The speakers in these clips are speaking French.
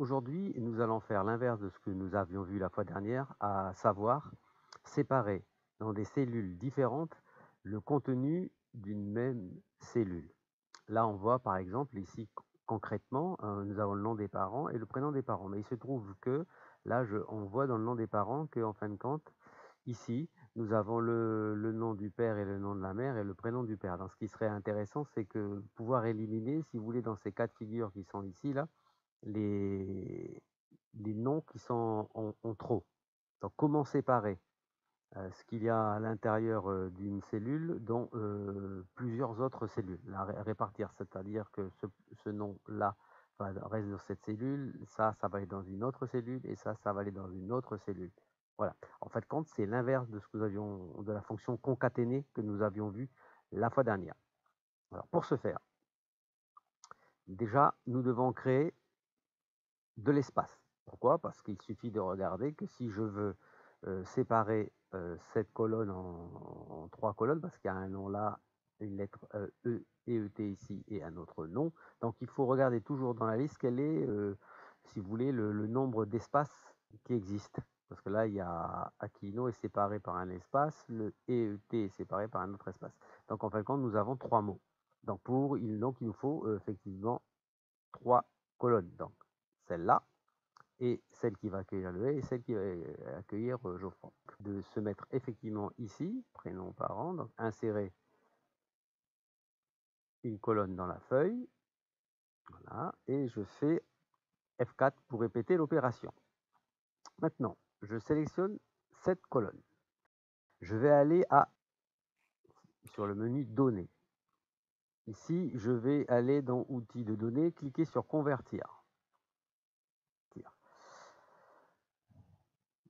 Aujourd'hui, nous allons faire l'inverse de ce que nous avions vu la fois dernière, à savoir séparer dans des cellules différentes le contenu d'une même cellule. Là, on voit par exemple ici concrètement, nous avons le nom des parents et le prénom des parents. Mais il se trouve que là, on voit dans le nom des parents qu'en fin de compte, ici, nous avons le nom du père et le nom de la mère et le prénom du père. Donc, ce qui serait intéressant, c'est que pouvoir éliminer, si vous voulez, dans ces 4 figures qui sont ici, là, les, les noms qui sont en trop. Donc, comment séparer ce qu'il y a à l'intérieur d'une cellule dont plusieurs autres cellules. La répartir, c'est-à-dire que ce nom-là reste dans cette cellule, ça va aller dans une autre cellule, et ça va aller dans une autre cellule. Voilà. En fait, compte, c'est l'inverse de ce que nous avions, de la fonction concaténée que nous avions vue la fois dernière. Alors, pour ce faire, déjà, nous devons créer de l'espace. Pourquoi? Parce qu'il suffit de regarder que si je veux séparer cette colonne en 3 colonnes, parce qu'il y a un nom là, une lettre E et ET ici et un autre nom. Donc il faut regarder toujours dans la liste quel est, si vous voulez, le nombre d'espaces qui existent. Parce que là, il y a Aquino est séparé par un espace, le EET est séparé par un autre espace. Donc en fin de compte, nous avons 3 mots. Donc il nous faut effectivement 3 colonnes. Donc celle-là, et celle qui va accueillir le et celle qui va accueillir Geoffroy. De se mettre effectivement ici, prénom parent, donc insérer une colonne dans la feuille, voilà, et je fais F4 pour répéter l'opération. Maintenant, je sélectionne cette colonne. Je vais aller sur le menu Données. Ici, je vais aller dans Outils de données, cliquer sur Convertir.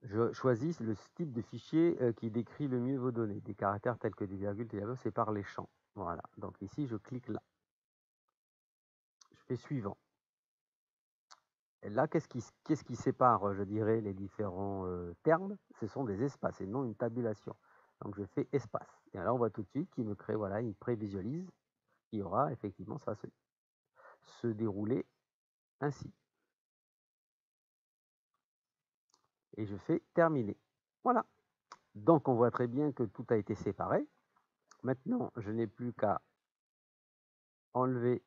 Je choisis le type de fichier qui décrit le mieux vos données. Des caractères tels que des virgules, c'est par les champs. Voilà. Donc ici, je clique là. Je fais suivant. Et là, qu'est-ce qui sépare, je dirais, les différents termes? Ce sont des espaces et non une tabulation. Donc je fais espace. Et là, on voit tout de suite qu'il me crée, voilà, il prévisualise. Il y aura effectivement, ça va se dérouler ainsi. Et je fais terminer. Voilà. Donc on voit très bien que tout a été séparé. Maintenant, je n'ai plus qu'à enlever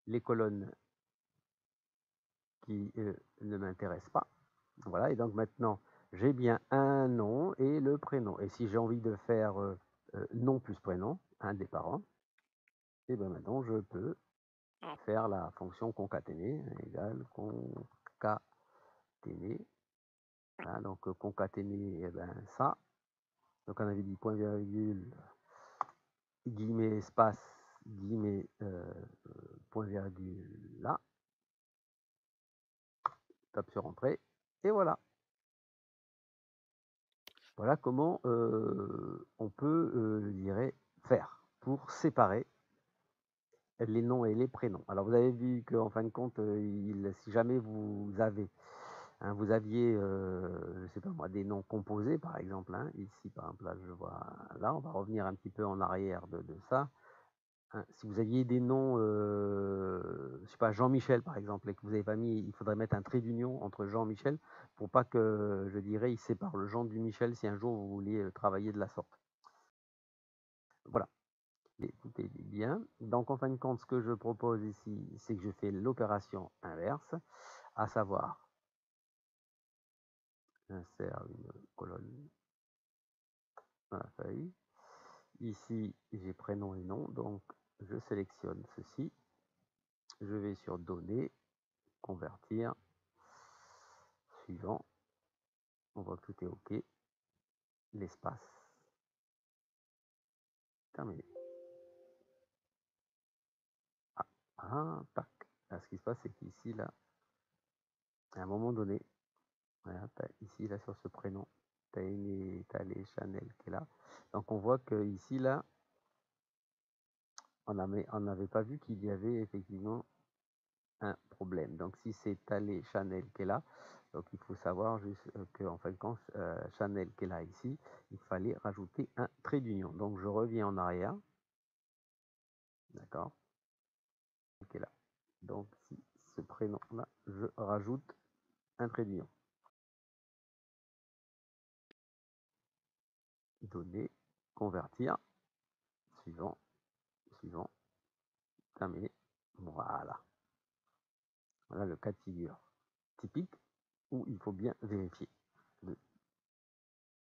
les colonnes qui ne m'intéressent pas. Voilà, et donc maintenant, j'ai bien un nom et le prénom. Et si j'ai envie de faire nom plus prénom, un des parents, et bien maintenant, je peux faire la fonction concaténer égale concaténer. Voilà, donc concaténer, eh ben, ça. Donc on avait dit point virgule, guillemets, espace, guillemets, point virgule là. Tape sur entrée, et voilà. Voilà comment on peut, je dirais, faire pour séparer les noms et les prénoms. Alors vous avez vu qu'en fin de compte, si jamais vous aviez, je sais pas moi, des noms composés par exemple, ici par exemple, là je vois, là on va revenir un petit peu en arrière de ça. Si vous aviez des noms, je sais pas, Jean-Michel par exemple, et que vous n'avez pas mis, il faudrait mettre un trait d'union entre Jean-Michel pour pas que, je dirais, il sépare le Jean du Michel si un jour vous vouliez travailler de la sorte. Voilà, et tout est bien. Donc en fin de compte, ce que je propose ici, c'est que je fais l'opération inverse, à savoir, j'insère une colonne dans la feuille. Ici, j'ai prénom et nom, donc je sélectionne ceci. Je vais sur Données, Convertir, suivant. On voit que tout est OK. L'espace. Terminé. Tac. Là, ce qui se passe, c'est qu'ici, là, à un moment donné, voilà, ici, là, sur ce prénom, tu as les Chanel qui est là. Donc, on voit que ici, là, on n'avait pas vu qu'il y avait effectivement un problème. Donc, si c'est Talé Chanel qui est là, donc il faut savoir juste qu'en fin de compte, Chanel qui est là ici, il fallait rajouter un trait d'union. Donc, je reviens en arrière. D'accord, qui est là. Donc, si ce prénom-là, je rajoute un trait d'union. Donner, convertir, suivant, suivant, terminé. Voilà le cas de figure typique où il faut bien vérifier.